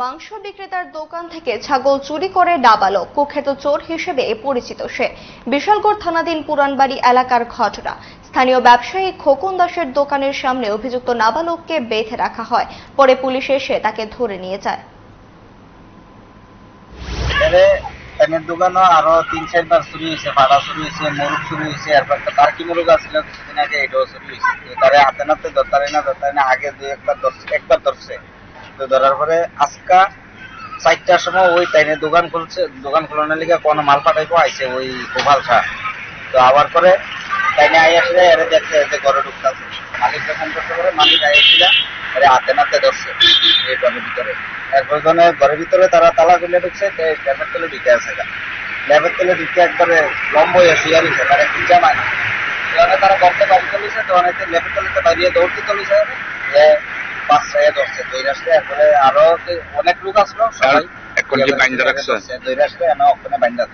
মাংস বিক্রেতার দোকান থেকে ছাগল চুরি করে নাবালক, কুখ্যাত চোর হিসেবে পরিচিত সে। বিশালগড় থানাধীন পুরানবাড়ি এলাকার ঘটনা। স্থানীয় ব্যবসায়ী খোকন দাসের দোকানের সামনে অভিযুক্ত নাবালককে বেঁধে রাখা হয়। পরে পুলিশ এসে তাকে ধরে নিয়ে যায়। দোকানও আরো ৩-৪ বার চুরি হয়েছে, পাড়া চুরি হয়েছে, মুরগ চুরি হয়েছে, এরপর একটা টার্কি মুরগ আসছিল কিছুদিন আগে, এটাও চুরি হয়েছে। তারে হাতে নাতে ধরতারি না আগে একবার ধরছে। তো ধরার পরে আজকা ৪টার সময় ওই টাইমে দোকান খোলানোর লিগে কোনো মাল পাঠাইবো আইছে ওই গোপাল শাহ। তো আবার পরে টাইমে আই আসলে এরা দেখছে যে ঘরে ঢুকতেছে। মালিককে ফোন করতে পারে, মালিক আইছিল এরা হাতে নাতে ধরছে এই ঘরের ভিতরে। এরপর ঘরের ভিতরে তারা তালা খুলে ঢুকছে, ল্যাবের তলে ঢুকে আছে। ল্যাবের তলে ঢুকে একবারে লম্ব হয়ে শুয়ে রয়েছে, তারা খুঁজা পায় না। তারা গর্তে বাড়ি চলেছে, তো অনেকে ল্যাবের তলেতে বাইরে দৌড়তে চলেছে, ৫-৬ ধরছে দই আসলে। এরপরে আরো অনেক লোক আসলো, সবাই দই আসলে ওখানে বাইন্দা।